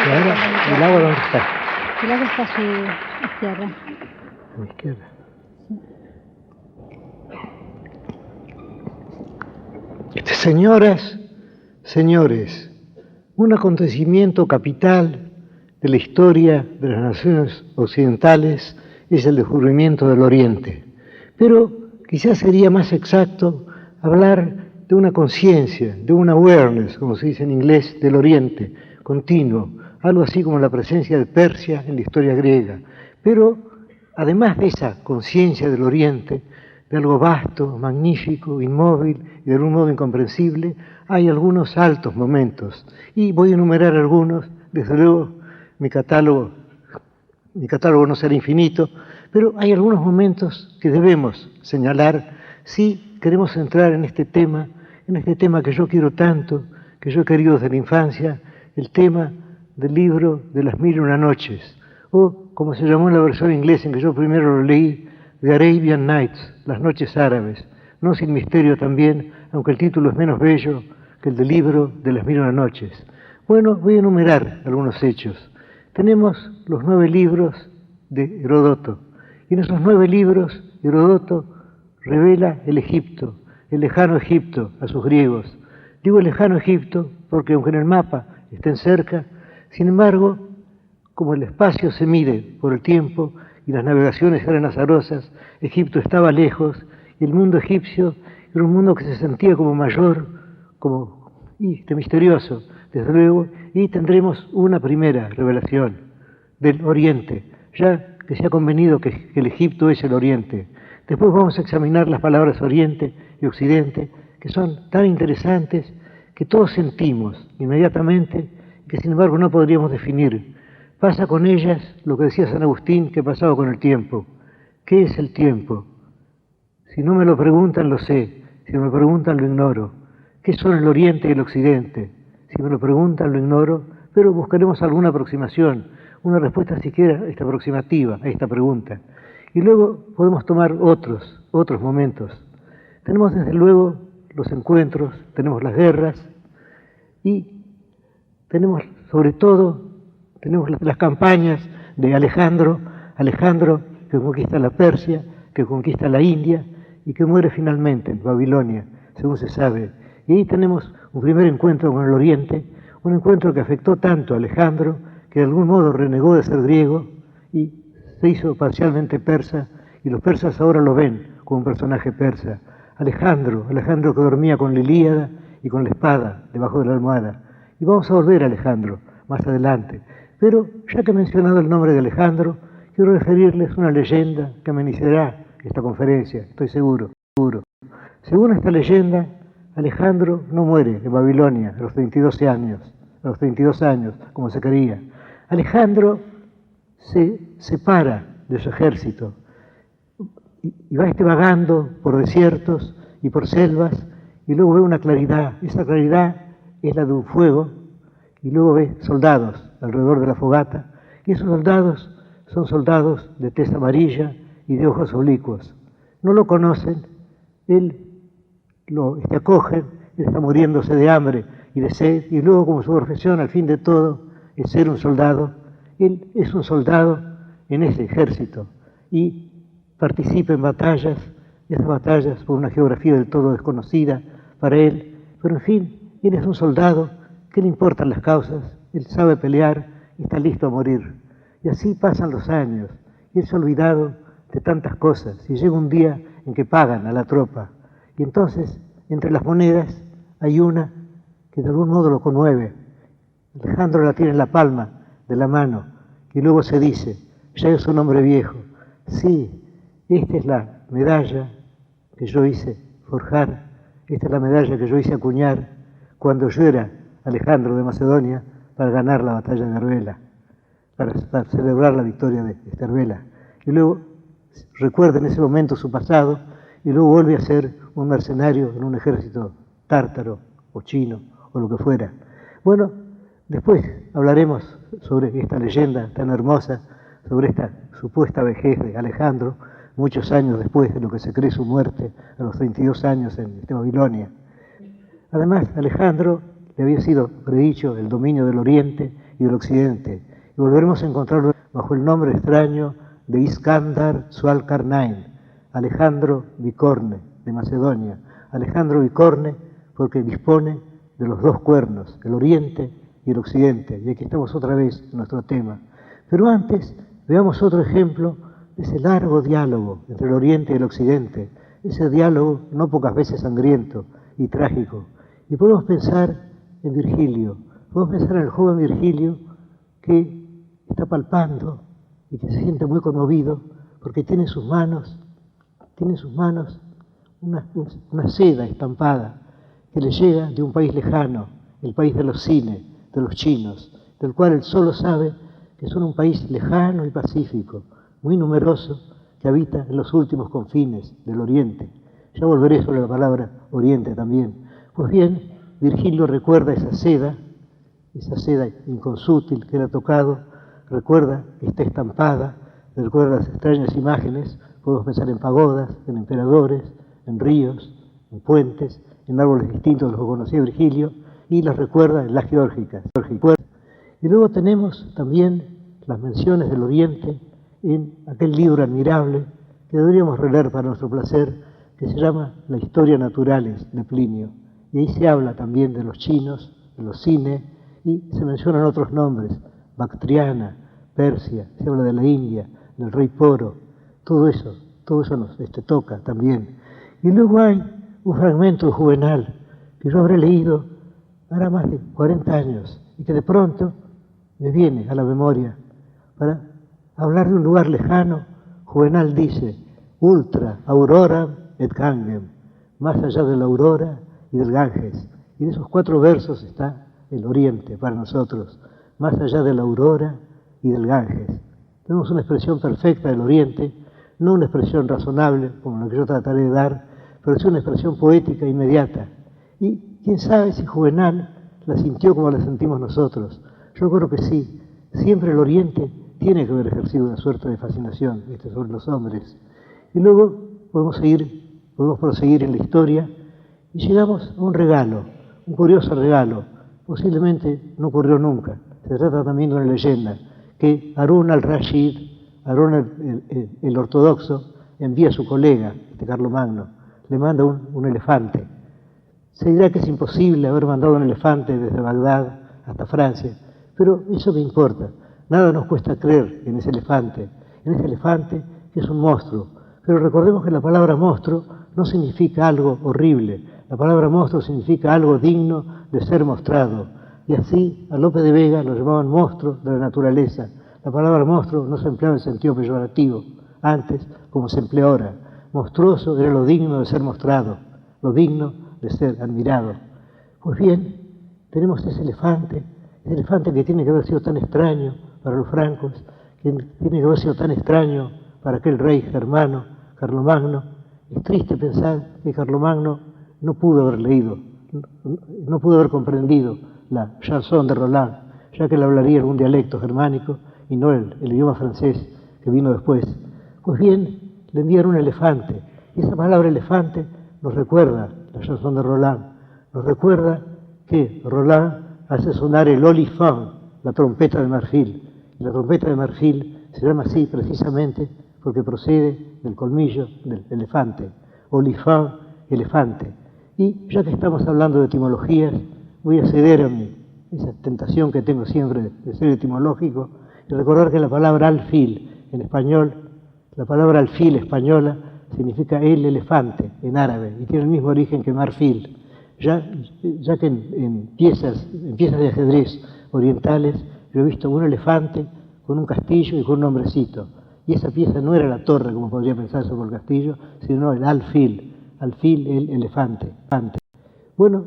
¿Y ahora el agua dónde está? El agua está a su izquierda. A mi izquierda. Señoras, señores, un acontecimiento capital de la historia de las naciones occidentales es el descubrimiento del Oriente. Pero quizás sería más exacto hablar de una conciencia, de un awareness, como se dice en inglés, del Oriente, continuo, algo así como la presencia de Persia en la historia griega. Pero además de esa conciencia del Oriente, de algo vasto, magnífico, inmóvil y de algún modo incomprensible, hay algunos altos momentos. Y voy a enumerar algunos, desde luego mi catálogo no será infinito, pero hay algunos momentos que debemos señalar si queremos entrar en este tema que yo quiero tanto, que yo he querido desde la infancia, el tema del libro de las 1001 noches, o como se llamó en la versión inglesa en que yo primero lo leí, The Arabian Nights, las noches árabes, no sin misterio también, aunque el título es menos bello que el del libro de las 1001 noches. Bueno, voy a enumerar algunos hechos. Tenemos los 9 libros de Heródoto, y en esos 9 libros Heródoto revela el Egipto, el lejano Egipto a sus griegos. Digo el lejano Egipto porque aunque en el mapa estén cerca, sin embargo, como el espacio se mide por el tiempo y las navegaciones eran azarosas, Egipto estaba lejos y el mundo egipcio era un mundo que se sentía como mayor, como misterioso, desde luego, y tendremos una primera revelación del Oriente, ya que se ha convenido que el Egipto es el Oriente. Después vamos a examinar las palabras Oriente y Occidente, que son tan interesantes que todos sentimos inmediatamente, que sin embargo no podríamos definir. Pasa con ellas lo que decía San Agustín que pasaba con el tiempo. ¿Qué es el tiempo? Si no me lo preguntan, lo sé. Si me lo preguntan, lo ignoro. ¿Qué son el Oriente y el Occidente? Si me lo preguntan, lo ignoro, pero buscaremos alguna aproximación, una respuesta siquiera aproximativa a esta pregunta. Y luego podemos tomar otros momentos. Tenemos desde luego los encuentros, tenemos las guerras y tenemos sobre todo las campañas de Alejandro que conquista la Persia, que conquista la India y que muere finalmente en Babilonia, según se sabe. Y ahí tenemos un primer encuentro con el Oriente, un encuentro que afectó tanto a Alejandro, que de algún modo renegó de ser griego y se hizo parcialmente persa, y los persas ahora lo ven como un personaje persa. Alejandro que dormía con la Ilíada y con la espada debajo de la almohada. Y vamos a volver a Alejandro más adelante. Pero ya que he mencionado el nombre de Alejandro, quiero referirles una leyenda que amenizará esta conferencia, estoy seguro. Según esta leyenda, Alejandro no muere en Babilonia a los 32 años, como se creía. Alejandro se separa de su ejército y va vagando por desiertos y por selvas y luego ve una claridad. Esa claridad es la de un fuego y luego ve soldados alrededor de la fogata y esos soldados son soldados de tez amarilla y de ojos oblicuos. No lo conocen, él lo acogen, él está muriéndose de hambre y de sed y luego como su profesión al fin de todo es ser un soldado, él es un soldado en ese ejército y participa en batallas, esas batallas por una geografía del todo desconocida para él, pero en fin, él es un soldado que le importan las causas, él sabe pelear y está listo a morir. Y así pasan los años y él se ha olvidado de tantas cosas y llega un día en que pagan a la tropa y entonces entre las monedas hay una que de algún modo lo conmueve. Alejandro la tiene en la palma de la mano y luego se dice, ya es un hombre viejo, sí, esta es la medalla que yo hice forjar, esta es la medalla que yo hice acuñar cuando yo era Alejandro de Macedonia para ganar la batalla de Arbela, para celebrar la victoria de Arbela. Y luego recuerda en ese momento su pasado y luego vuelve a ser un mercenario en un ejército tártaro o chino o lo que fuera. Bueno, después hablaremos sobre esta leyenda tan hermosa, sobre esta supuesta vejez de Alejandro, muchos años después de lo que se cree su muerte, a los 32 años en Babilonia. Además, a Alejandro le había sido predicho el dominio del Oriente y del Occidente, y volveremos a encontrarlo bajo el nombre extraño de Iskandar Zualcarnain, Alejandro Bicorne, de Macedonia. Alejandro Bicorne porque dispone de los dos cuernos, el Oriente y el Occidente, y aquí estamos otra vez en nuestro tema. Pero antes, veamos otro ejemplo de ese largo diálogo entre el Oriente y el Occidente, ese diálogo no pocas veces sangriento y trágico. Y podemos pensar en Virgilio, podemos pensar en el joven Virgilio que está palpando y que se siente muy conmovido porque tiene en sus manos una seda estampada que le llega de un país lejano, el país de los cines, de los chinos, del cual él solo sabe que son un país lejano y pacífico, muy numeroso, que habita en los últimos confines del Oriente. Ya volveré sobre la palabra Oriente también. Pues bien, Virgilio recuerda esa seda inconsútil que le ha tocado, recuerda que está estampada, recuerda las extrañas imágenes, podemos pensar en pagodas, en emperadores, en ríos, en puentes, en árboles distintos de los que conocía Virgilio, y las recuerda en las geórgicas. Y luego tenemos también las menciones del Oriente en aquel libro admirable que deberíamos releer para nuestro placer, que se llama La Historia Naturales de Plinio. Y ahí se habla también de los chinos, de los cines, y se mencionan otros nombres, Bactriana, Persia, se habla de la India, del rey Poro, todo eso nos toca también. Y luego hay un fragmento de Juvenal que yo habré leído hará más de 40 años y que de pronto me viene a la memoria para hablar de un lugar lejano. Juvenal dice, ultra aurora et Gangem, más allá de la aurora y del Ganges. Y de esos 4 versos está el Oriente para nosotros, más allá de la aurora y del Ganges. Tenemos una expresión perfecta del Oriente, no una expresión razonable como la que yo trataré de dar, pero es una expresión poética inmediata. Y quién sabe si Juvenal la sintió como la sentimos nosotros. Yo creo que sí. Siempre el Oriente tiene que haber ejercido una suerte de fascinación sobre los hombres. Y luego podemos proseguir en la historia y llegamos a un regalo, un curioso regalo. Posiblemente no ocurrió nunca. Se trata también de una leyenda que Harún al-Rashid, Harún el ortodoxo, envía a su colega, Carlomagno, le manda un elefante. Se dirá que es imposible haber mandado un elefante desde Bagdad hasta Francia, pero eso me importa. Nada nos cuesta creer en ese elefante que es un monstruo. Pero recordemos que la palabra monstruo no significa algo horrible. La palabra monstruo significa algo digno de ser mostrado. Y así a Lope de Vega lo llamaban monstruo de la naturaleza. La palabra monstruo no se empleaba en sentido peyorativo antes como se emplea ahora. Monstruoso era lo digno de ser mostrado, lo digno de ser admirado. Pues bien, tenemos ese elefante que tiene que haber sido tan extraño para los francos, que tiene que haber sido tan extraño para aquel rey germano, Carlomagno. Es triste pensar que Carlomagno no pudo haber leído, no pudo haber comprendido la chanson de Roland, ya que él hablaría en un dialecto germánico y no el idioma francés que vino después. Pues bien, le enviaron un elefante, y esa palabra elefante nos recuerda la chanson de Roland, nos recuerda que Roland hace sonar el olifant, la trompeta de marfil, y la trompeta de marfil se llama así precisamente porque procede del colmillo del elefante, olifant, elefante. Y ya que estamos hablando de etimologías, voy a ceder a esa tentación que tengo siempre de ser etimológico y recordar que la palabra alfil en español, la palabra alfil española significa el elefante en árabe y tiene el mismo origen que marfil. Ya que en piezas de ajedrez orientales yo he visto un elefante con un castillo y con un hombrecito. Y esa pieza no era la torre, como podría pensarse por el castillo, sino el alfil, el elefante. Bueno,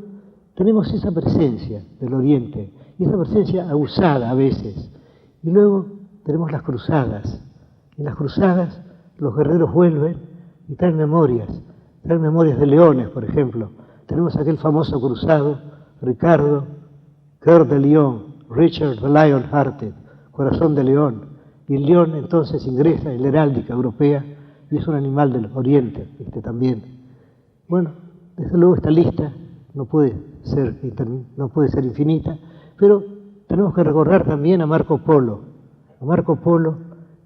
tenemos esa presencia del Oriente, y esa presencia abusada a veces. Y luego tenemos las cruzadas. En las cruzadas los guerreros vuelven y traen memorias de leones, por ejemplo. Tenemos aquel famoso cruzado, Ricardo, Cœur de Lion, Richard the Lion-Hearted, Corazón de León. Y el león entonces ingresa en la heráldica europea y es un animal del Oriente, también. Bueno, desde luego esta lista no puede no puede ser infinita, pero tenemos que recordar también a Marco Polo,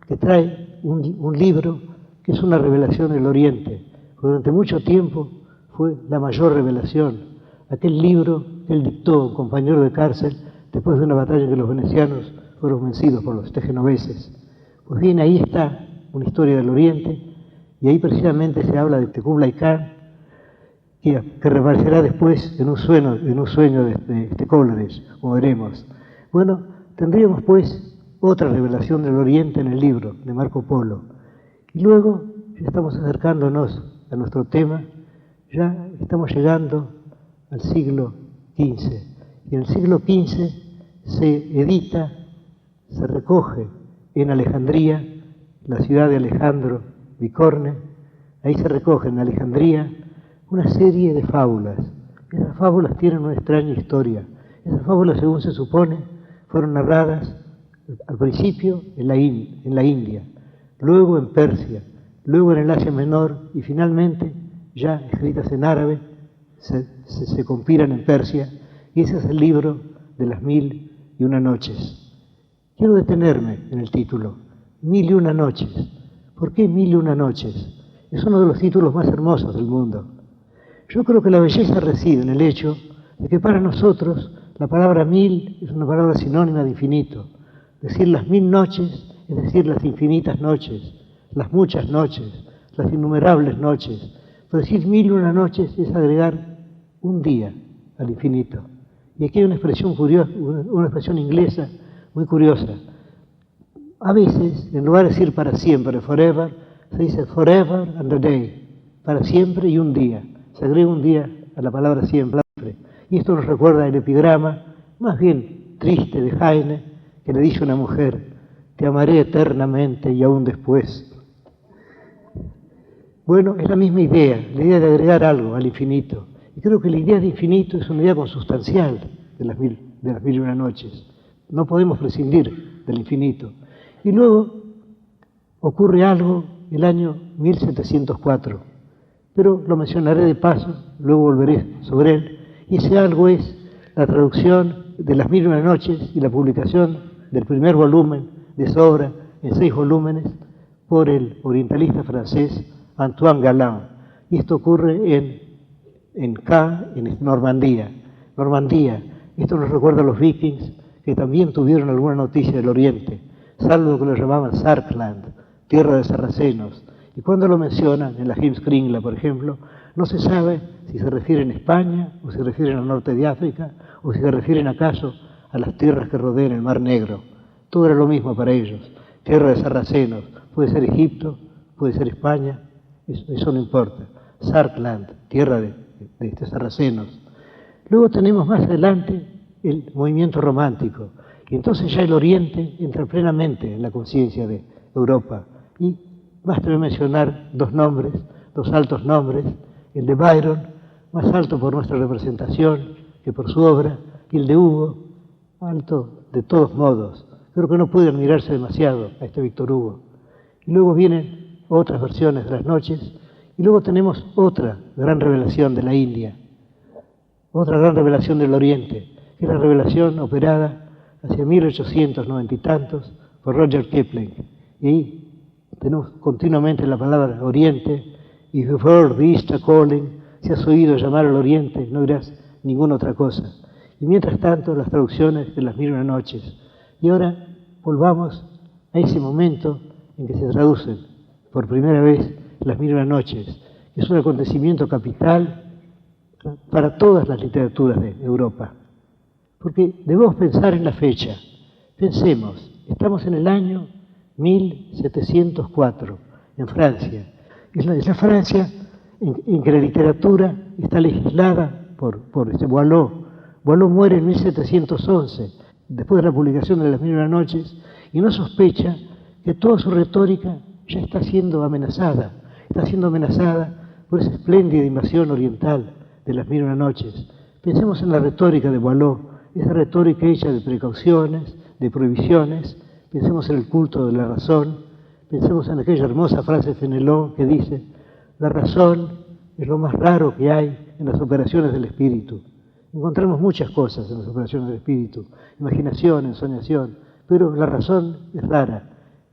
que trae un libro que es una revelación del Oriente. Durante mucho tiempo fue la mayor revelación. Aquel libro que él dictó a un compañero de cárcel después de una batalla en que los venecianos fueron vencidos por los genoveses. Pues bien, ahí está una historia del Oriente, y ahí precisamente se habla de Kublai Khan, que reaparecerá después en un sueño de Coleridge, como veremos. Bueno, tendríamos pues otra revelación del Oriente en el libro de Marco Polo. Y luego, ya estamos acercándonos a nuestro tema, ya estamos llegando al siglo XV. Y en el siglo XV se edita, se recoge en Alejandría, la ciudad de Alejandro Bicorne, ahí se recoge en Alejandría una serie de fábulas. Esas fábulas tienen una extraña historia. Esas fábulas, según se supone, fueron narradas al principio en la India, luego en Persia, luego en el Asia Menor y finalmente, ya escritas en árabe, se compilan en Persia, y ese es el libro de las 1001 noches. Quiero detenerme en el título, 1001 noches. ¿Por qué 1001 noches? Es uno de los títulos más hermosos del mundo. Yo creo que la belleza reside en el hecho de que para nosotros la palabra 1000 es una palabra sinónima de infinito. Decir las 1000 noches es decir las infinitas noches, las muchas noches, las innumerables noches. Pero decir 1001 noches es agregar un día al infinito. Y aquí hay una expresión curiosa, una expresión inglesa muy curiosa. A veces, en lugar de decir para siempre, forever, se dice forever and a day, para siempre y un día. Se agrega un día a la palabra siempre. Y esto nos recuerda el epigrama, más bien triste, de Heine, que le dice a una mujer, te amaré eternamente y aún después. Bueno, es la misma idea, la idea de agregar algo al infinito. Y creo que la idea de infinito es una idea consustancial de las 1001 noches. No podemos prescindir del infinito. Y luego ocurre algo el año 1704, pero lo mencionaré de paso, luego volveré sobre él, y ese algo es la traducción de las 1001 noches y la publicación del primer volumen de esa obra en 6 volúmenes por el orientalista francés Antoine Galland. Y esto ocurre en Caen, en Normandía. Esto nos recuerda a los vikings, que también tuvieron alguna noticia del Oriente, salvo que lo llamaban Sarkland, tierra de sarracenos. Y cuando lo mencionan en la Heimskringla, por ejemplo, no se sabe si se refieren a España, o si se refieren al norte de África, o si se refieren acaso a las tierras que rodean el Mar Negro. Todo era lo mismo para ellos, tierra de sarracenos. Puede ser Egipto, puede ser España, eso no importa. Sarkland, tierra de sarracenos. Luego tenemos más adelante el movimiento romántico, y entonces ya el Oriente entra plenamente en la conciencia de Europa. Y basta mencionar dos altos nombres, el de Byron, más alto por nuestra representación que por su obra, y el de Hugo, alto de todos modos. Creo que no puede admirarse demasiado a este Víctor Hugo. Y luego vienen otras versiones de las noches, y luego tenemos otra gran revelación de la India, otra gran revelación del Oriente, que es la revelación operada hacia 1890 y tantos por Roger Kipling. Y ahí tenemos continuamente la palabra Oriente, y if you've heard the East calling, si has oído llamar al Oriente, no dirás ninguna otra cosa. Y mientras tanto, las traducciones de las 1001 noches. Y ahora volvamos a ese momento en que se traducen por primera vez las 1001 noches, que es un acontecimiento capital para todas las literaturas de Europa. Porque debemos pensar en la fecha. Pensemos, estamos en el año 1704, en Francia. Es la Francia en que la literatura está legislada por Boileau. Boileau muere en 1711, después de la publicación de las 1001 noches, y no sospecha que toda su retórica ya está siendo amenazada por esa espléndida invasión oriental de las 1001 noches. Pensemos en la retórica de Boileau, esa retórica hecha de precauciones, de prohibiciones. Pensemos en el culto de la razón, pensemos en aquella hermosa frase de Fenelon que dice: la razón es lo más raro que hay en las operaciones del espíritu. Encontramos muchas cosas en las operaciones del espíritu, imaginación, ensoñación, pero la razón es rara.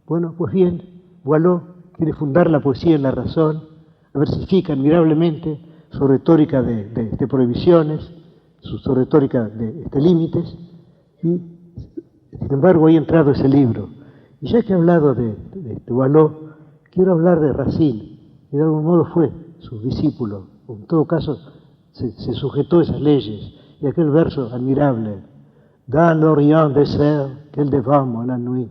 Bueno, pues bien, Boileau quiere fundar la poesía en la razón, versifica admirablemente su retórica de prohibiciones, su retórica de límites, y sin embargo ahí ha entrado ese libro. Y ya que he hablado de Boileau, quiero hablar de Racine, que de algún modo fue su discípulo, o en todo caso se sujetó a esas leyes, y aquel verso admirable, dans l'Orient désert qu'elle devant la nuit.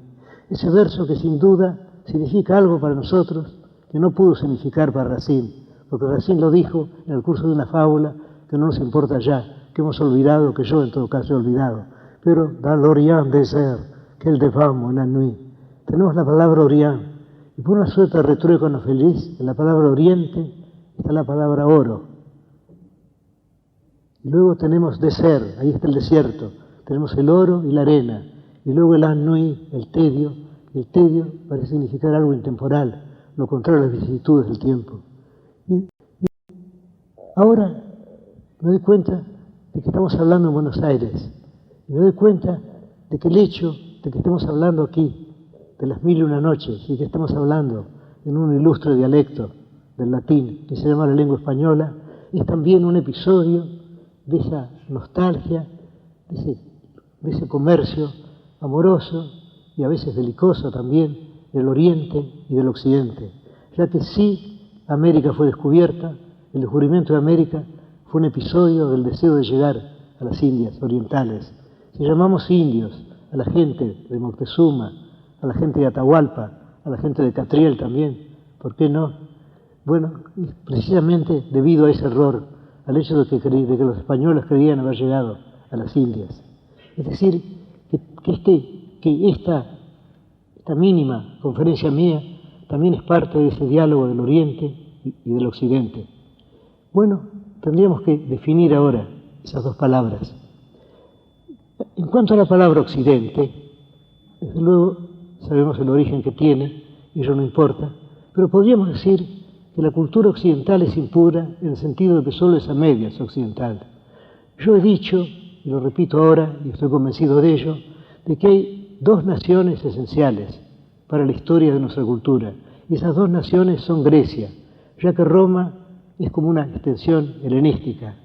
Ese verso que sin duda significa algo para nosotros que no pudo significar para Racine, porque Racine lo dijo en el curso de una fábula que no nos importa ya, que hemos olvidado, que yo en todo caso he olvidado. Pero dans l'Orient désert qu'elle devant la nuit. Tenemos la palabra Orient, y por una suerte de retruéco no feliz, en la palabra Oriente está la palabra oro. Y luego tenemos désert, ahí está el desierto, tenemos el oro y la arena, y luego el ennui, el tedio, y el tedio parece significar algo intemporal, lo contrario a las vicisitudes del tiempo. Y ahora me doy cuenta de que estamos hablando en Buenos Aires, y me doy cuenta de que el hecho de que estemos hablando aquí de las 1001 noches y que estamos hablando en un ilustre dialecto del latín que se llama la lengua española, es también un episodio de esa nostalgia, de ese comercio amoroso y a veces belicoso también del Oriente y del Occidente, ya que sí América fue descubierta, el descubrimiento de América fue un episodio del deseo de llegar a las Indias orientales. Si llamamos indios a la gente de Moctezuma, a la gente de Atahualpa, a la gente de Catriel también, ¿por qué no? Bueno, precisamente debido a ese error, al hecho de que los españoles creían haber llegado a las Indias. Es decir, que esta mínima conferencia mía también es parte de ese diálogo del Oriente y del Occidente. Bueno, tendríamos que definir ahora esas dos palabras. En cuanto a la palabra Occidente, desde luego sabemos el origen que tiene, y eso no importa, pero podríamos decir que la cultura occidental es impura en el sentido de que solo es a medias occidental. Yo he dicho, y lo repito ahora, y estoy convencido de ello, de que hay dos naciones esenciales para la historia de nuestra cultura, y esas dos naciones son Grecia, ya que Roma es como una extensión helenística.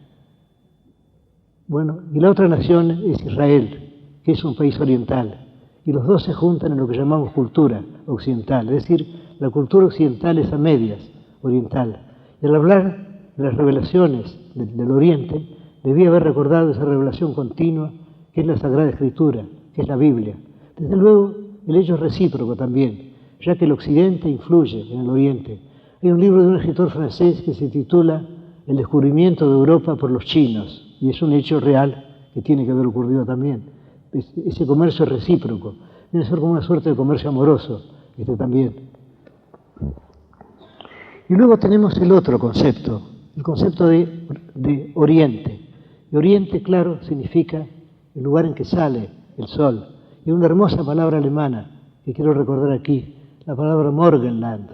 Bueno, y la otra nación es Israel, que es un país oriental, y los dos se juntan en lo que llamamos cultura occidental, es decir, la cultura occidental es a medias oriental. Y al hablar de las revelaciones del Oriente, debía haber recordado esa revelación continua que es la Sagrada Escritura, que es la Biblia. Desde luego, el hecho es recíproco también, ya que el Occidente influye en el Oriente. Hay un libro de un escritor francés que se titula El descubrimiento de Europa por los chinos, y es un hecho real que tiene que haber ocurrido también. Ese comercio es recíproco, viene a ser como una suerte de comercio amoroso, también. Y luego tenemos el otro concepto, el concepto de Oriente. Y Oriente, claro, significa el lugar en que sale el sol. Y una hermosa palabra alemana que quiero recordar aquí, la palabra Morgenland,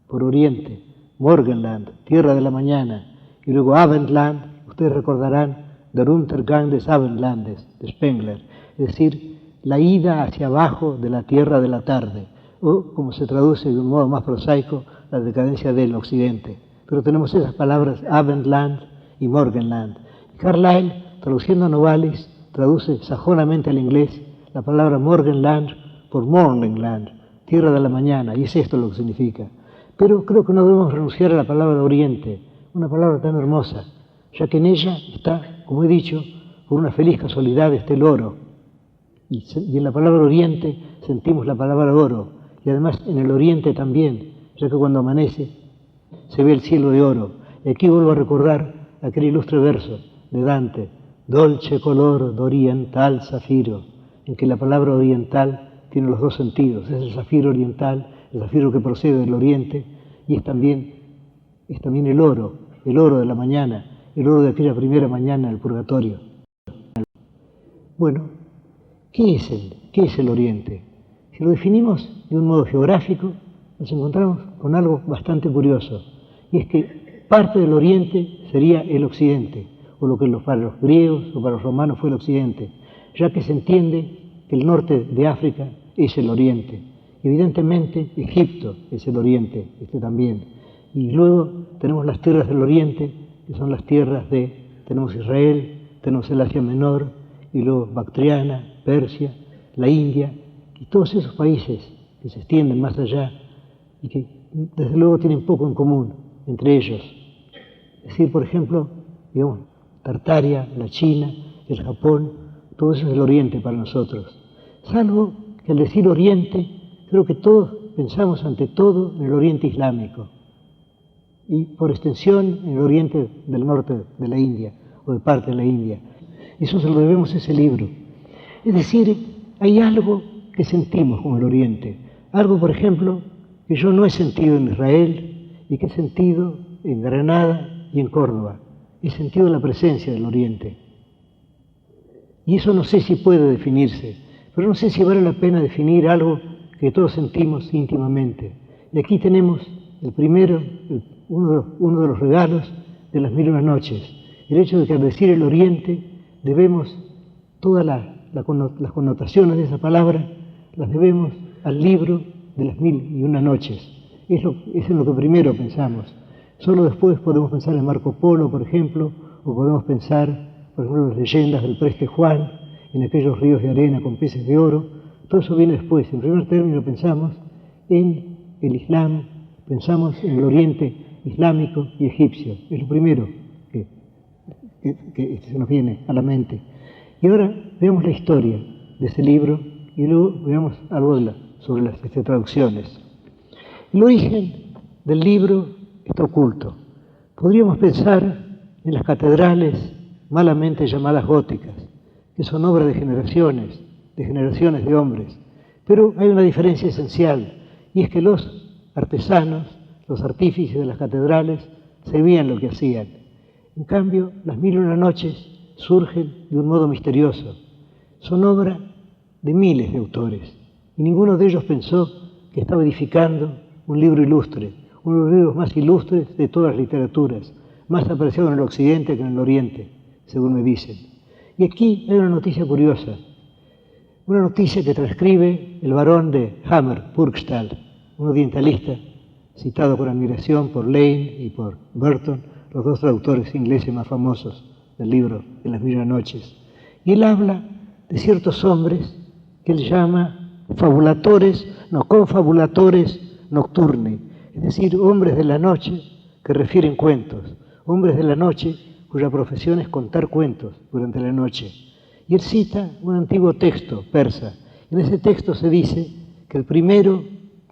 por Oriente, Morgenland, tierra de la mañana, y luego Abendland, ustedes recordarán, der Untergang des Abendlandes, de Spengler, es decir, la ida hacia abajo de la tierra de la tarde, o como se traduce de un modo más prosaico, la decadencia del Occidente. Pero tenemos esas palabras Abendland y Morgenland. Carlyle, traduciendo a Novalis, traduce sajonamente al inglés la palabra Morgenland por Morningland, tierra de la mañana, y es esto lo que significa. Pero creo que no debemos renunciar a la palabra Oriente, una palabra tan hermosa, ya que en ella está, como he dicho, por una feliz casualidad está el oro. Y en la palabra Oriente sentimos la palabra oro, y además en el Oriente también, ya que cuando amanece se ve el cielo de oro. Y aquí vuelvo a recordar aquel ilustre verso de Dante, dolce color d'oriental zafiro, en que la palabra oriental tiene los dos sentidos, es el zafiro oriental, el zafiro que procede del oriente, y es también el oro de la mañana, el oro de aquella primera mañana del purgatorio. Bueno, ¿qué es el Oriente? Si lo definimos de un modo geográfico, nos encontramos con algo bastante curioso, y es que parte del Oriente sería el Occidente, o lo que para los griegos o para los romanos fue el occidente, ya que se entiende que el norte de África es el oriente. Evidentemente, Egipto es el oriente, también. Y luego tenemos las tierras del oriente, que son las tierras tenemos Israel, tenemos el Asia Menor, y luego Bactriana, Persia, la India, y todos esos países que se extienden más allá y que desde luego tienen poco en común entre ellos. Es decir, por ejemplo, digamos, Tartaria, la China, el Japón, todo eso es el oriente para nosotros. Salvo que al decir oriente, creo que todos pensamos ante todo en el oriente islámico y por extensión en el oriente del norte de la India o de parte de la India. Eso se lo debemos a ese libro. Es decir, hay algo que sentimos con el oriente, algo, por ejemplo, que yo no he sentido en Israel y que he sentido en Granada y en Córdoba. He sentido la presencia del oriente. Y eso no sé si puede definirse, pero no sé si vale la pena definir algo que todos sentimos íntimamente. Y aquí tenemos el primero, uno de los regalos de las 1001 noches, el hecho de que al decir el oriente debemos todas las connotaciones de esa palabra, las debemos al libro de las 1001 noches. Es en lo que primero pensamos. Solo después podemos pensar en Marco Polo, por ejemplo, o podemos pensar, por ejemplo, en las leyendas del Preste Juan, en aquellos ríos de arena con peces de oro. Todo eso viene después. En primer término pensamos en el Islam, pensamos en el oriente islámico y egipcio. Es lo primero que se nos viene a la mente. Y ahora veamos la historia de ese libro y luego veamos algo sobre las traducciones. El origen del libro está oculto. Podríamos pensar en las catedrales malamente llamadas góticas, que son obra de generaciones de hombres. Pero hay una diferencia esencial, y es que los artesanos, los artífices de las catedrales, sabían lo que hacían. En cambio, las 1001 noches surgen de un modo misterioso. Son obra de miles de autores, y ninguno de ellos pensó que estaba edificando un libro ilustre, uno de los libros más ilustres de todas las literaturas, más apreciado en el occidente que en el oriente, según me dicen. Y aquí hay una noticia curiosa, una noticia que transcribe el barón de Hammer, Purgstall, un orientalista citado con admiración por Lane y por Burton, los dos traductores ingleses más famosos del libro de las 1001 noches. Y él habla de ciertos hombres que él llama confabulatores nocturni, es decir, hombres de la noche que refieren cuentos, hombres de la noche cuya profesión es contar cuentos durante la noche. Y él cita un antiguo texto persa. En ese texto se dice que el primero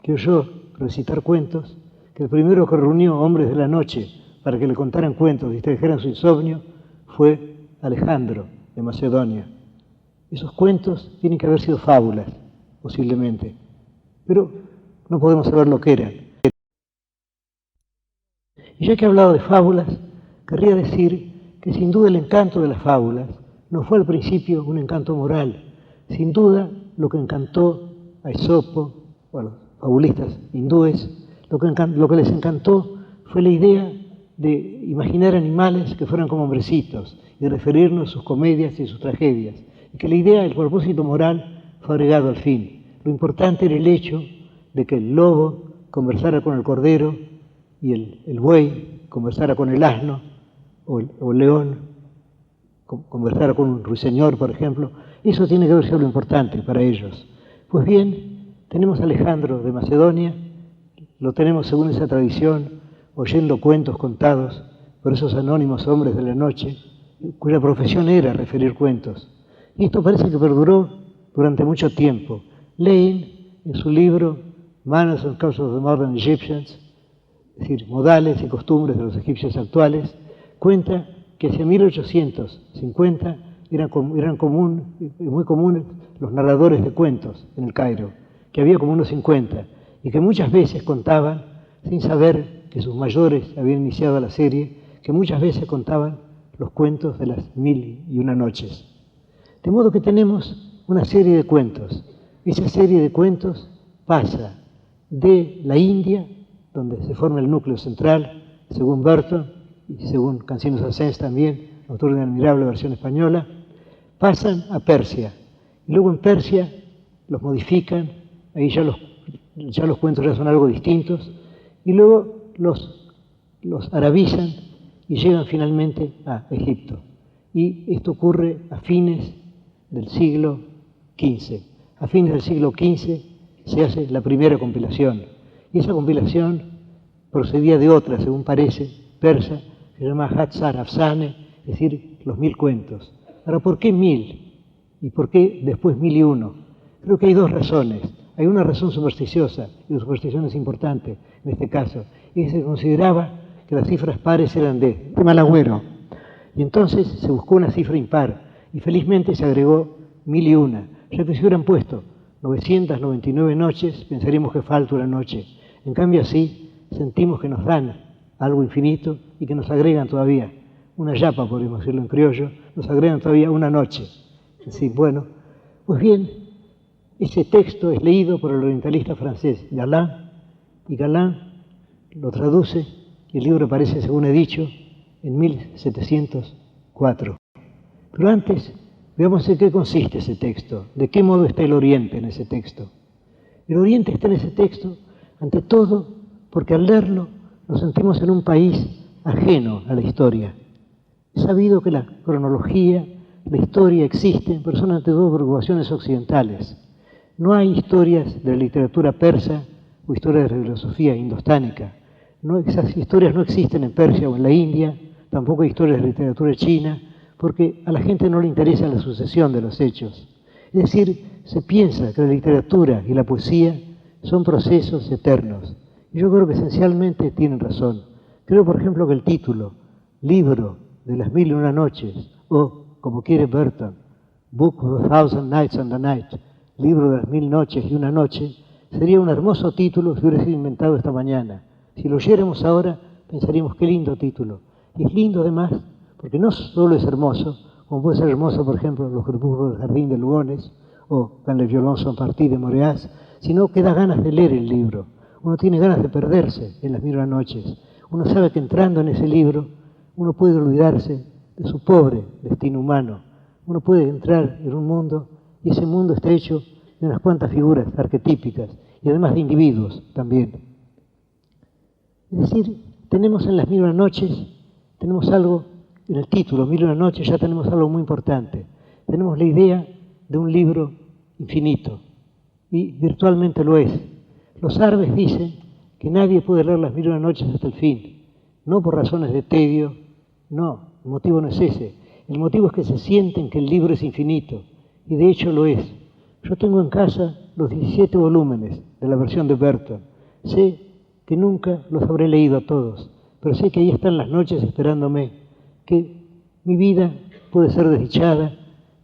que oyó recitar cuentos, que el primero que reunió hombres de la noche para que le contaran cuentos y distrajeran su insomnio, fue Alejandro de Macedonia. Esos cuentos tienen que haber sido fábulas, posiblemente, pero no podemos saber lo que eran. Y ya que he hablado de fábulas, querría decir que sin duda el encanto de las fábulas no fue al principio un encanto moral. Sin duda lo que encantó a Esopo o a los fabulistas hindúes, lo que les encantó fue la idea de imaginar animales que fueran como hombrecitos y referirnos a sus comedias y sus tragedias. Y que la idea, el propósito moral fue agregado al fin. Lo importante era el hecho de que el lobo conversara con el cordero y el buey conversara con el asno o el león conversara con un ruiseñor, por ejemplo. Eso tiene que haber sido lo importante para ellos. Pues bien, tenemos a Alejandro de Macedonia, lo tenemos según esa tradición, oyendo cuentos contados por esos anónimos hombres de la noche, cuya profesión era referir cuentos. Y esto parece que perduró durante mucho tiempo. Lane, en su libro Manners and Customs of the Modern Egyptians, es decir, modales y costumbres de los egipcios actuales, cuenta que hacia 1850 eran muy comunes los narradores de cuentos en el Cairo, que había como unos 50, y que muchas veces contaban, sin saber que sus mayores habían iniciado la serie, que muchas veces contaban los cuentos de las 1001 noches. De modo que tenemos una serie de cuentos. Esa serie de cuentos pasa de la India, donde se forma el núcleo central, según Burton, y según Cansinos Assens también, autor de una admirable versión española, pasan a Persia. Y luego en Persia los modifican, ahí ya los cuentos ya son algo distintos, y luego los arabizan y llegan finalmente a Egipto. Y esto ocurre a fines del siglo XV. A fines del siglo XV se hace la primera compilación. Y esa compilación procedía de otra, según parece, persa, que se llama Hatzar Afsane, es decir, los 1000 cuentos. Ahora, ¿por qué 1000? ¿Y por qué después 1001? Creo que hay dos razones. Hay una razón supersticiosa, y la superstición es importante en este caso, y se consideraba que las cifras pares eran de mal agüero. Y entonces se buscó una cifra impar, y felizmente se agregó 1001. Ya que si hubieran puesto 999 noches, pensaríamos que falta una noche. En cambio así, sentimos que nos dan algo infinito y que nos agregan todavía una yapa, podríamos decirlo en criollo, nos agregan todavía una noche. Es decir, bueno, pues bien, ese texto es leído por el orientalista francés Galland, y Galland lo traduce, y el libro aparece, según he dicho, en 1704. Pero antes, veamos en qué consiste ese texto, de qué modo está el Oriente en ese texto. El Oriente está en ese texto, ante todo, porque al leerlo nos sentimos en un país ajeno a la historia. Es sabido que la cronología, la historia existen, pero son ante todo preocupaciones occidentales. No hay historias de la literatura persa o historias de la filosofía indostánica. Esas historias no existen en Persia o en la India, tampoco hay historias de la literatura china, porque a la gente no le interesa la sucesión de los hechos. Es decir, se piensa que la literatura y la poesía son procesos eternos. Y yo creo que esencialmente tienen razón. Creo, por ejemplo, que el título, Libro de las 1001 noches, o, como quiere Burton, Book of a Thousand Nights and a Night, Libro de las 1000 noches y una noche, sería un hermoso título si hubiera sido inventado esta mañana. Si lo oyéramos ahora, pensaríamos qué lindo título. Y es lindo además, porque no solo es hermoso, como puede ser hermoso, por ejemplo, Los crepúsculos del jardín de Lugones, o Quand les violons sont partis de Moreas, sino que da ganas de leer el libro. Uno tiene ganas de perderse en las 1001 noches. Uno sabe que entrando en ese libro, uno puede olvidarse de su pobre destino humano. Uno puede entrar en un mundo, y ese mundo está hecho de unas cuantas figuras arquetípicas, y además de individuos también. Es decir, tenemos en las 1001 noches, tenemos algo, en el título, 1001 noches, ya tenemos algo muy importante. Tenemos la idea de un libro infinito, y virtualmente lo es. Los árabes dicen que nadie puede leer las 1001 noches hasta el fin, no por razones de tedio, no, el motivo no es ese. El motivo es que se sienten que el libro es infinito, y de hecho lo es. Yo tengo en casa los 17 volúmenes de la versión de Burton. Sé que nunca los habré leído a todos, pero sé que ahí están las noches esperándome, que mi vida puede ser desdichada,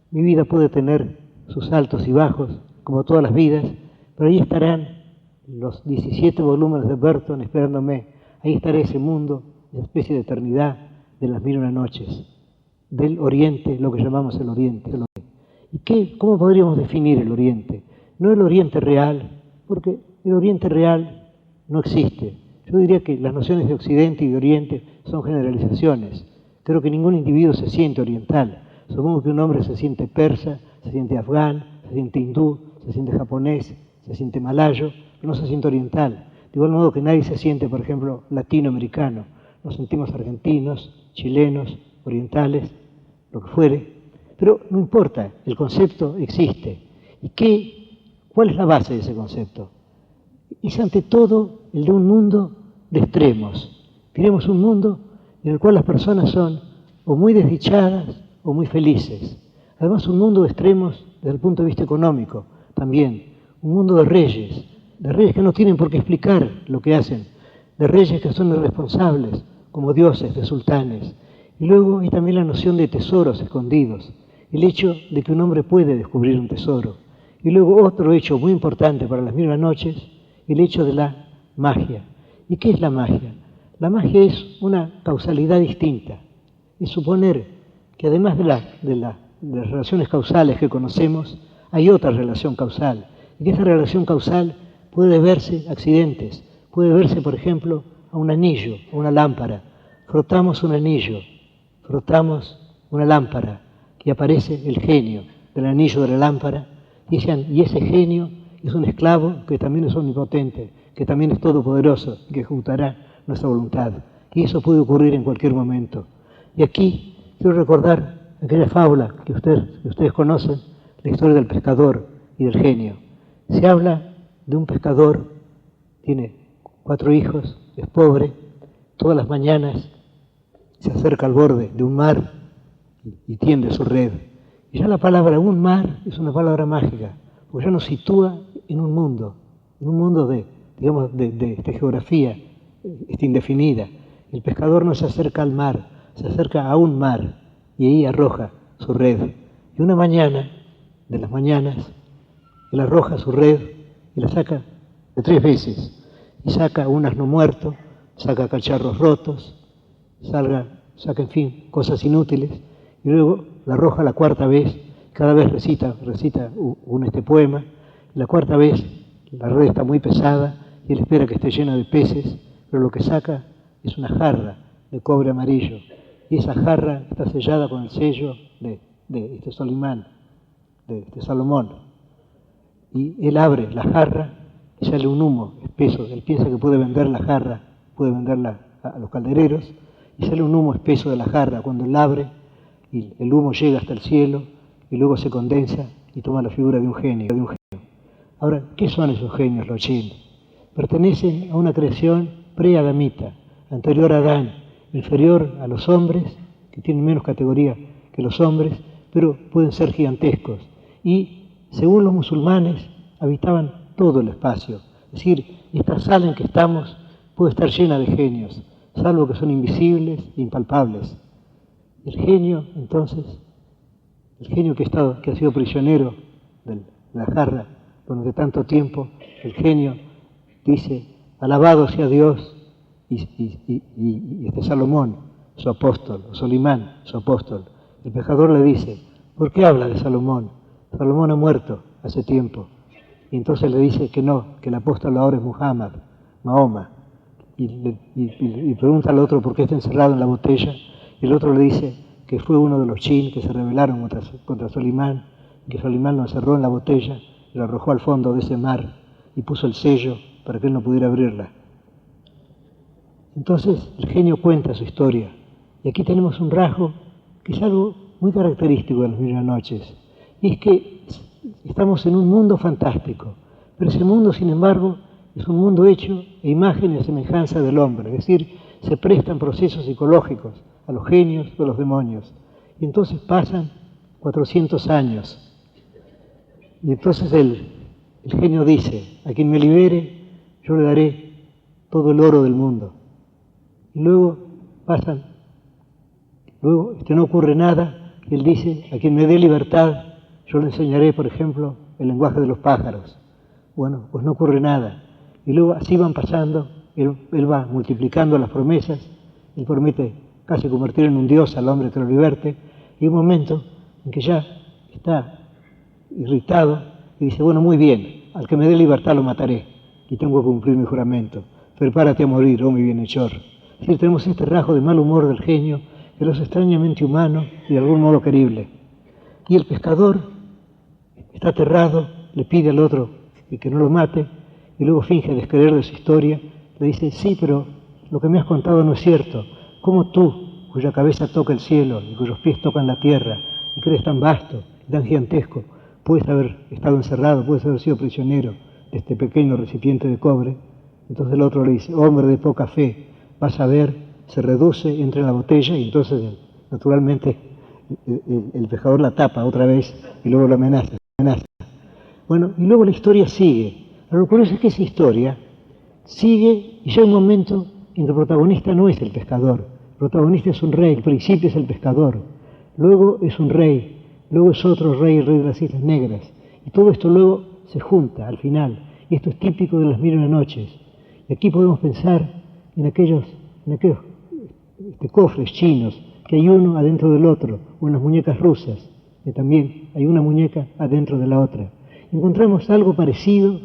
mi vida puede tener sus altos y bajos, como todas las vidas, pero ahí estarán los 17 volúmenes de Burton esperándome. Ahí estará ese mundo, esa especie de eternidad de las 1001 noches, del Oriente, lo que llamamos el Oriente. ¿Y cómo podríamos definir el Oriente? No el Oriente real, porque el Oriente real no existe. Yo diría que las nociones de Occidente y de Oriente son generalizaciones. Creo que ningún individuo se siente oriental. Supongo que un hombre se siente persa, se siente afgán, se siente hindú, se siente japonés, se siente malayo, pero no se siente oriental. De igual modo que nadie se siente, por ejemplo, latinoamericano. Nos sentimos argentinos, chilenos, orientales, lo que fuere. Pero no importa, el concepto existe. ¿Y cuál es la base de ese concepto? Es ante todo el de un mundo de extremos. Queremos un mundo en el cual las personas son o muy desdichadas o muy felices. Además, un mundo de extremos desde el punto de vista económico también. Un mundo de reyes que no tienen por qué explicar lo que hacen, de reyes que son irresponsables, como dioses, de sultanes. Y luego hay también la noción de tesoros escondidos, el hecho de que un hombre puede descubrir un tesoro. Y luego otro hecho muy importante para las 1001 noches, el hecho de la magia. ¿Y qué es la magia? La magia es una causalidad distinta. Es suponer que además de las relaciones causales que conocemos, hay otra relación causal. Y que esa relación causal puede deberse a accidentes. Puede deberse, por ejemplo, a un anillo, a una lámpara. Frotamos un anillo, frotamos una lámpara, y aparece el genio del anillo de la lámpara, y ese genio es un esclavo que también es omnipotente, que también es todopoderoso y que ejecutará nuestra voluntad. Y eso puede ocurrir en cualquier momento. Y aquí quiero recordar aquella fábula que ustedes conocen, la historia del pescador y del genio. Se habla de un pescador, tiene 4 hijos, es pobre, todas las mañanas se acerca al borde de un mar y tiende su red. Y ya la palabra un mar es una palabra mágica, porque ya nos sitúa en un mundo de, digamos, de geografía indefinida. El pescador no se acerca al mar, se acerca a un mar y ahí arroja su red. Y una mañana, de las mañanas, él arroja su red y la saca de 3 veces. Y saca un asno muerto, saca cacharros rotos, saca en fin, cosas inútiles. Y luego la arroja la 4ª vez, cada vez recita un poema. Y la 4ª vez la red está muy pesada y él espera que esté llena de peces, pero lo que saca es una jarra de cobre amarillo. Y esa jarra está sellada con el sello de Solimán, de Salomón. Y él abre la jarra y sale un humo espeso. Él piensa que puede vender la jarra, puede venderla a los caldereros, y sale un humo espeso de la jarra cuando él abre, y el humo llega hasta el cielo, y luego se condensa y toma la figura de un genio. Ahora, ¿qué son esos genios, los jinn? Pertenecen a una creación pre-adamita, anterior a Adán, inferior a los hombres, que tienen menos categoría que los hombres, pero pueden ser gigantescos. Y, según los musulmanes, habitaban todo el espacio. Es decir, esta sala en que estamos puede estar llena de genios, salvo que son invisibles e impalpables. El genio, entonces, el genio que ha sido prisionero de la jarra durante tanto tiempo, el genio dice, alabado sea Dios, y Salomón, su apóstol, o Solimán, su apóstol. El pescador le dice, ¿por qué habla de Salomón? Salomón ha muerto hace tiempo. Y entonces le dice que no, que el apóstol ahora es Muhammad, Mahoma. Y pregunta al otro por qué está encerrado en la botella. Y el otro le dice que fue uno de los jinn que se rebelaron contra Solimán, que Solimán lo encerró en la botella y lo arrojó al fondo de ese mar y puso el sello para que él no pudiera abrirla. Entonces el genio cuenta su historia. Y aquí tenemos un rasgo que es algo muy característico de las 1000 noches. Y es que estamos en un mundo fantástico, pero ese mundo, sin embargo, es un mundo hecho a imagen y a semejanza del hombre, es decir, se prestan procesos psicológicos a los genios o a los demonios. Y entonces pasan 400 años. Y entonces el genio dice, a quien me libere, yo le daré todo el oro del mundo. Y luego no ocurre nada, y él dice, a quien me dé libertad, yo le enseñaré, por ejemplo, el lenguaje de los pájaros. Bueno, pues no ocurre nada. Y luego así van pasando, él va multiplicando las promesas, él promete casi convertir en un dios al hombre que lo liberte, y un momento en que ya está irritado y dice, bueno, muy bien, al que me dé libertad lo mataré, y tengo que cumplir mi juramento. Prepárate a morir, oh mi bienhechor. Es decir, tenemos este rasgo de mal humor del genio, que es extrañamente humano y de algún modo querible. Y el pescador está aterrado, le pide al otro que no lo mate, y luego finge descreer de su historia, le dice, sí, pero lo que me has contado no es cierto. ¿Cómo tú, cuya cabeza toca el cielo y cuyos pies tocan la tierra, y que eres tan vasto y tan gigantesco, puedes haber estado encerrado, puedes haber sido prisionero de este pequeño recipiente de cobre? Entonces el otro le dice, hombre de poca fe, vas a ver, se reduce, entra en la botella, y entonces naturalmente el pescador la tapa otra vez y luego la amenaza. Bueno, y luego la historia sigue. Lo curioso es que esa historia sigue y llega un momento en que el protagonista no es el pescador. El protagonista es un rey, el principio es el pescador. Luego es un rey, luego es otro rey, el rey de las Islas Negras. Y todo esto luego se junta al final. Y esto es típico de las 1000 noches. Y aquí podemos pensar en aquellos cofres chinos, que hay uno adentro del otro, o en las muñecas rusas, que también hay una muñeca adentro de la otra. Encontramos algo parecido,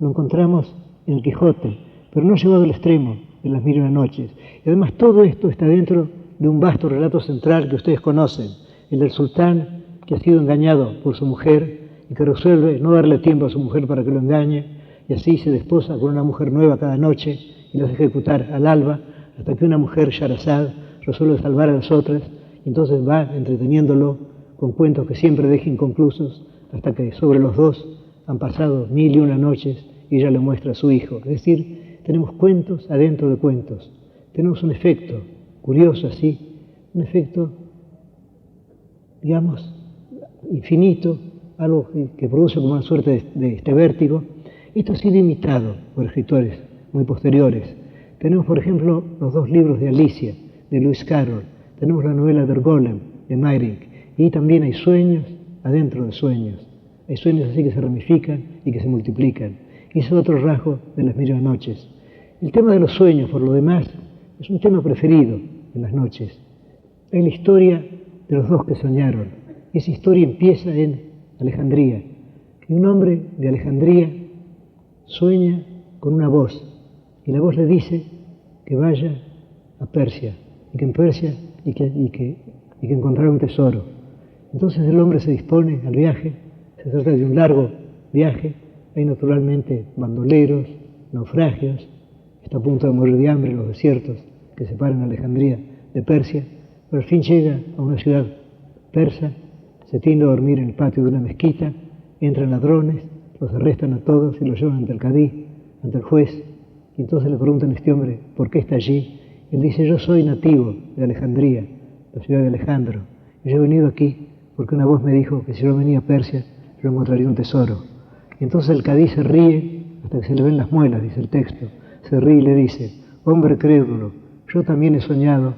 lo encontramos en el Quijote, pero no llevado al extremo de las 1000 noches. Y además todo esto está dentro de un vasto relato central que ustedes conocen, el del sultán que ha sido engañado por su mujer y que resuelve no darle tiempo a su mujer para que lo engañe, y así se desposa con una mujer nueva cada noche y la hace ejecutar al alba, hasta que una mujer, Sharazad, resuelve salvar a las otras, y entonces va entreteniéndolo con cuentos que siempre deja inconclusos, hasta que sobre los dos han pasado 1001 noches y ella le muestra a su hijo. Es decir, tenemos cuentos adentro de cuentos. Tenemos un efecto curioso así, un efecto, digamos, infinito, algo que produce como una suerte de este vértigo. Esto ha sido imitado por escritores muy posteriores. Tenemos, por ejemplo, los 2 libros de Alicia, de Lewis Carroll. Tenemos la novela Der Golem, de Meyrink. Y también hay sueños adentro de sueños. Hay sueños así que se ramifican y que se multiplican. Y ese es otro rasgo de las 1001 noches. El tema de los sueños, por lo demás, es un tema preferido en las noches. Hay la historia de los 2 que soñaron. Esa historia empieza en Alejandría. Y un hombre de Alejandría sueña con una voz. Y la voz le dice que vaya a Persia. Y que en Persia y que encontrará un tesoro. Entonces el hombre se dispone al viaje. Se trata de un largo viaje. Hay naturalmente bandoleros, naufragios. Está a punto de morir de hambre en los desiertos que separan Alejandría de Persia. Pero al fin llega a una ciudad persa, se tiende a dormir en el patio de una mezquita, entran ladrones, los arrestan a todos y los llevan ante el cadí, ante el juez. Y entonces le preguntan a este hombre por qué está allí. Él dice: yo soy nativo de Alejandría, la ciudad de Alejandro. Y yo he venido aquí porque una voz me dijo que si yo venía a Persia, yo encontraría un tesoro. Y entonces el cadí se ríe hasta que se le ven las muelas, dice el texto. Se ríe y le dice: hombre crédulo, yo también he soñado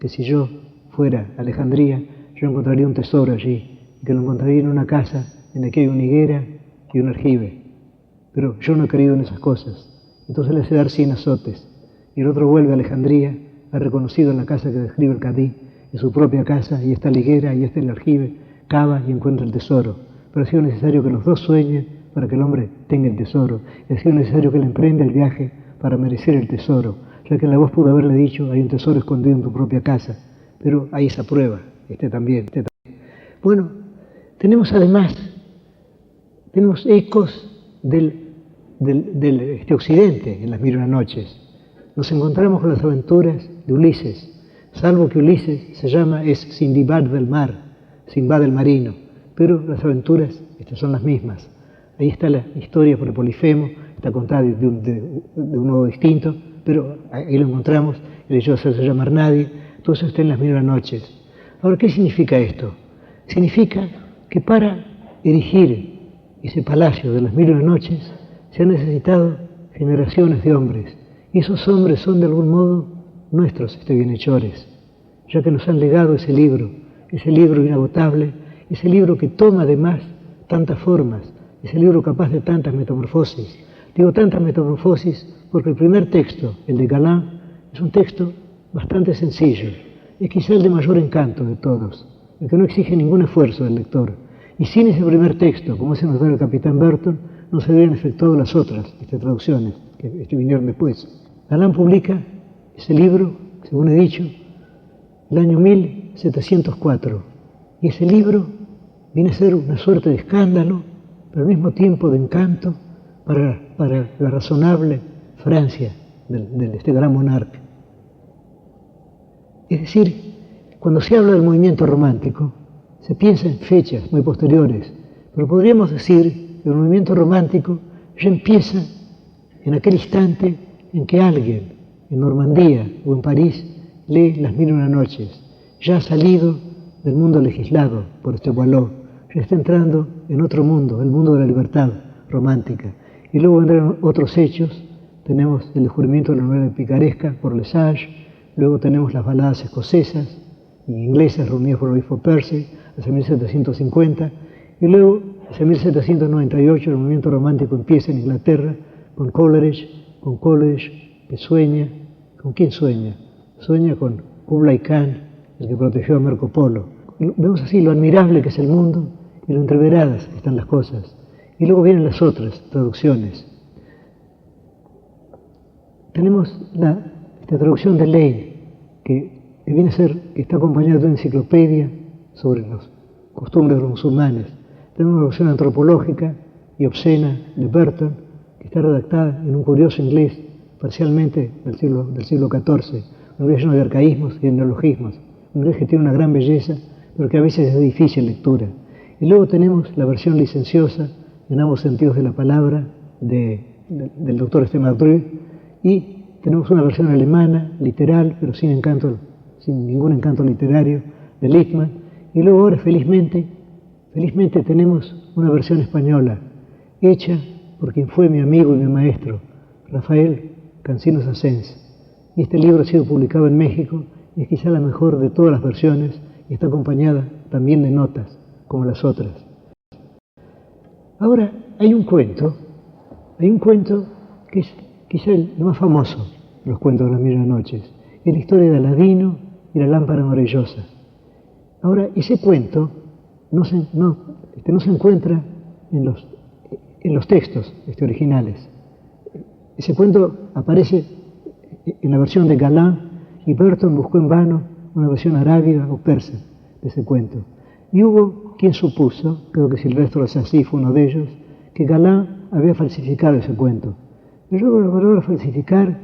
que si yo fuera a Alejandría, yo encontraría un tesoro allí, y que lo encontraría en una casa en la que hay una higuera y un aljibe. Pero yo no he creído en esas cosas. Entonces le hace dar 100 azotes. Y el otro vuelve a Alejandría, ha reconocido la casa que describe el cadí, es su propia casa, y está la higuera, y está el aljibe, cava y encuentra el tesoro. Pero ha sido necesario que los 2 sueñen para que el hombre tenga el tesoro. Y ha sido necesario que él emprenda el viaje para merecer el tesoro. Ya que la voz pudo haberle dicho: hay un tesoro escondido en tu propia casa. Pero hay esa prueba, este también. Bueno, tenemos además, tenemos ecos del occidente en las 1001 noches. Nos encontramos con las aventuras de Ulises, salvo que Ulises es Sindbad del mar, Sindbad el marino, pero las aventuras estas son las mismas. Ahí está la historia por Polifemo, está contada de un modo distinto, pero ahí lo encontramos, el hecho de hacerse llamar nadie, todo eso está en las 1001 noches. Ahora, ¿qué significa esto? Significa que para erigir ese palacio de las 1001 noches se han necesitado generaciones de hombres, y esos hombres son de algún modo nuestros bienhechores, ya que nos han legado ese libro inagotable, ese libro que toma además tantas formas, ese libro capaz de tantas metamorfosis. Digo tantas metamorfosis porque el primer texto, el de Galán, es un texto bastante sencillo, es quizá el de mayor encanto de todos, el que no exige ningún esfuerzo del lector. Y sin ese primer texto, como hace notar el capitán Burton, no se habrían efectuado las otras traducciones que vinieron después. Galán publica ese libro, según he dicho, el año 1704. Y ese libro viene a ser una suerte de escándalo, pero al mismo tiempo de encanto para la razonable Francia de este gran monarca. Es decir, cuando se habla del movimiento romántico, se piensa en fechas muy posteriores, pero podríamos decir que el movimiento romántico ya empieza en aquel instante en que alguien en Normandía o en París lee Las 1001 noches, ya ha salido del mundo legislado por este Boileau, ya está entrando en otro mundo, el mundo de la libertad romántica. Y luego vendrán otros hechos, tenemos el descubrimiento de la novela picaresca por Le Sage, luego tenemos las baladas escocesas y inglesas reunidas por el obispo Percy hacia 1750, y luego hacia 1798 el movimiento romántico empieza en Inglaterra con Coleridge, que sueña. ¿Con quién sueña? Sueña con Kublai Khan, el que protegió a Marco Polo. Vemos así lo admirable que es el mundo y lo entreveradas que están las cosas. Y luego vienen las otras traducciones. Tenemos esta traducción de Lane, que viene a ser, que está acompañada de una enciclopedia sobre las costumbres de los musulmanes. Tenemos una versión antropológica y obscena de Burton, que está redactada en un curioso inglés, parcialmente del siglo XIV, un inglés lleno de arcaísmos y de neologismos, un inglés que tiene una gran belleza, pero que a veces es de difícil lectura. Y luego tenemos la versión licenciosa, en ambos sentidos de la palabra, del doctor Mardru, y tenemos una versión alemana, literal, pero sin ningún encanto literario, de Littmann, y luego ahora felizmente tenemos una versión española, hecha por quien fue mi amigo y mi maestro, Rafael Cancinos Asens. Y este libro ha sido publicado en México y es quizá la mejor de todas las versiones y está acompañada también de notas, como las otras. Ahora, hay un cuento que es quizá el más famoso de los cuentos de las mil y una noches, es la historia de Aladino y la lámpara maravillosa. Ahora, ese cuento no se encuentra en los textos originales. Ese cuento aparece en la versión de Galland y Burton buscó en vano una versión arábiga o persa de ese cuento. Y hubo quien supuso, creo que Silvestre Lassassi fue uno de ellos, que Galland había falsificado ese cuento. Pero la palabra falsificar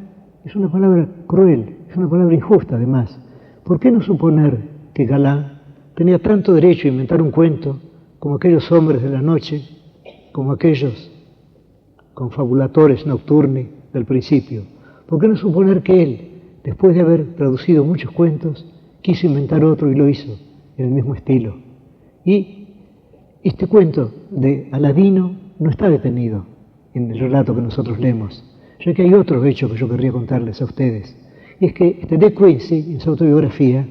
es una palabra cruel, es una palabra injusta además. ¿Por qué no suponer que Galland tenía tanto derecho a inventar un cuento como aquellos hombres de la noche, como aquellos confabulatores nocturni del principio? ¿Por qué no suponer que él, después de haber traducido muchos cuentos, quiso inventar otro y lo hizo en el mismo estilo? Y este cuento de Aladino no está detenido en el relato que nosotros leemos, ya que hay otro hecho que yo querría contarles a ustedes. Y es que De Quincey, en su autobiografía,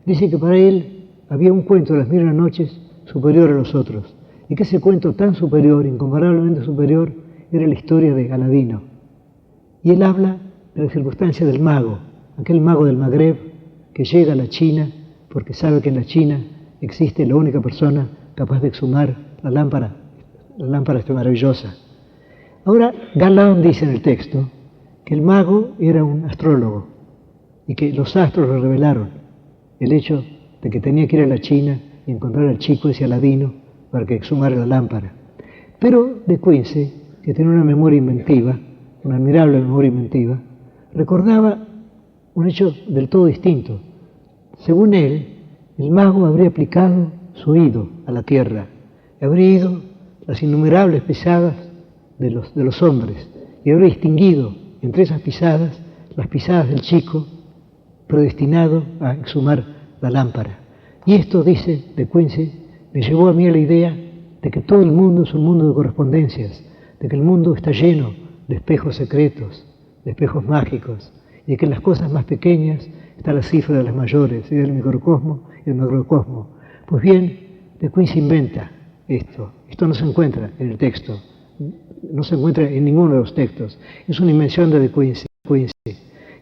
dice que para él había un cuento de las mil y una noches superior a los otros, y que ese cuento tan superior, incomparablemente superior, era la historia de Aladino. Y él habla de la circunstancia del mago, aquel mago del Magreb que llega a la China porque sabe que en la China existe la única persona capaz de exhumar la lámpara esta maravillosa. Ahora, Galland dice en el texto que el mago era un astrólogo y que los astros le revelaron el hecho de que tenía que ir a la China y encontrar al chico ese Aladino para que exhumara la lámpara. Pero De Quincey, que tiene una memoria inventiva, una admirable memoria inventiva, recordaba un hecho del todo distinto. Según él, el mago habría aplicado su oído a la tierra, habría ido las innumerables pisadas de los hombres y habría distinguido entre esas pisadas las pisadas del chico predestinado a exhumar la lámpara. Y esto, dice De Quincey, me llevó a mí a la idea de que todo el mundo es un mundo de correspondencias, de que el mundo está lleno de espejos secretos, de espejos mágicos, y de que en las cosas más pequeñas está la cifra de las mayores, y del microcosmo y del macrocosmo. Pues bien, De Quincey inventa esto. Esto no se encuentra en el texto, no se encuentra en ninguno de los textos. Es una invención de Quincey.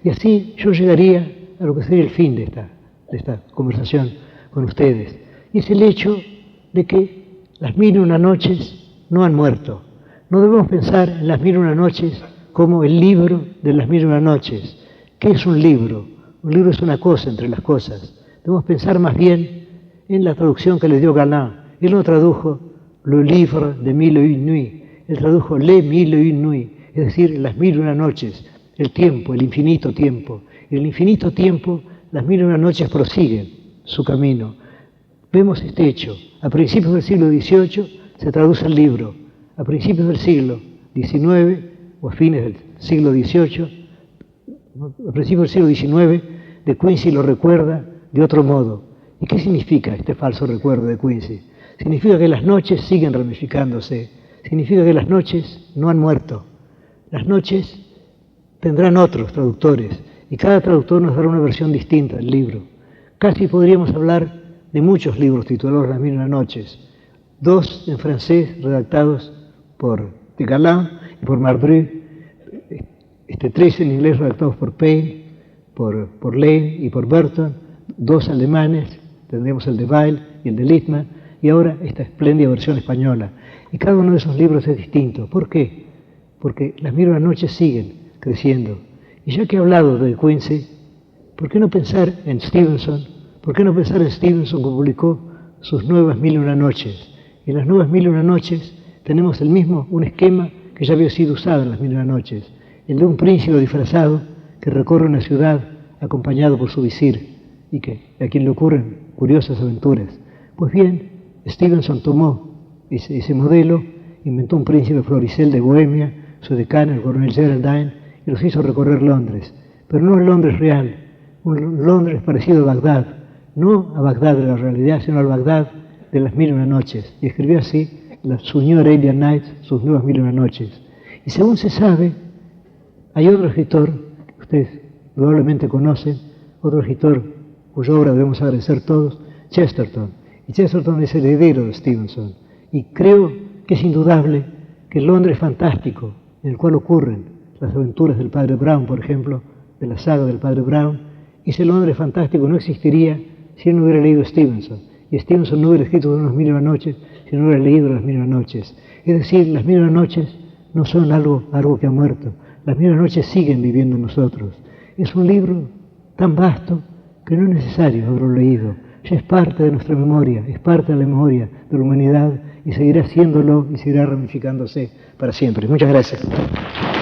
Y así yo llegaría a lo que sería el fin de esta conversación con ustedes. Y es el hecho de que las mil y una noches no han muerto. No debemos pensar en las mil y una noches como el libro de las mil y una noches. ¿Qué es un libro? Un libro es una cosa entre las cosas. Debemos pensar más bien en la traducción que le dio Galland. Él no tradujo le livre de mille et une nuits, él tradujo les mille et une nuits, es decir, las mil y una noches, el tiempo, el infinito tiempo. Y en el infinito tiempo, las mil y una noches prosiguen su camino. Vemos este hecho. A principios del siglo XVIII se traduce el libro. A principios del siglo XIX, o a fines del siglo XVIII, a principios del siglo XIX, De Quincey lo recuerda de otro modo. ¿Y qué significa este falso recuerdo de Quincey? Significa que las noches siguen ramificándose, significa que las noches no han muerto. Las noches tendrán otros traductores, y cada traductor nos dará una versión distinta del libro. Casi podríamos hablar de muchos libros titulados Las mil y una noches, 2 en francés redactados por de Galland y por Mardru, 3 en inglés redactados por Payne, por Lane y por Burton, 2 alemanes, tendremos el de Weil y el de Littmann, y ahora esta espléndida versión española. Y cada uno de esos libros es distinto. ¿Por qué? Porque las mil y una noches siguen creciendo. Y ya que he hablado de Quincey, ¿por qué no pensar en Stevenson? ¿Por qué no pensar en Stevenson que publicó sus nuevas mil y una noches. En las nuevas mil y una noches tenemos un esquema que ya había sido usado en las mil y una noches, el de un príncipe disfrazado que recorre una ciudad acompañado por su visir y a quien le ocurren curiosas aventuras. Pues bien, Stevenson tomó ese modelo, inventó un príncipe Floricel de Bohemia, su decano, el coronel Geraldine, y los hizo recorrer Londres, pero no el Londres real, un Londres parecido a Bagdad, no a Bagdad de la realidad, sino al Bagdad de las mil y una noches, y escribió así su New Arabian Nights, sus nuevas mil y una noches. Y según se sabe, hay otro escritor, que ustedes probablemente conocen, otro escritor cuya obra debemos agradecer todos, Chesterton. Y Chesterton es el heredero de Stevenson. Y creo que es indudable que el Londres fantástico, en el cual ocurren las aventuras del padre Brown, por ejemplo, de la saga del padre Brown, ese Londres fantástico no existiría si él no hubiera leído Stevenson. Y Stevenson no hubiera escrito unas mil y una noches si no hubiera leído las mil y una noches. Es decir, las mil y una noches no son algo que ha muerto. Las mil y una noches siguen viviendo en nosotros. Es un libro tan vasto que no es necesario haberlo leído. Ya es parte de nuestra memoria, es parte de la memoria de la humanidad y seguirá siéndolo y seguirá ramificándose para siempre. Muchas gracias.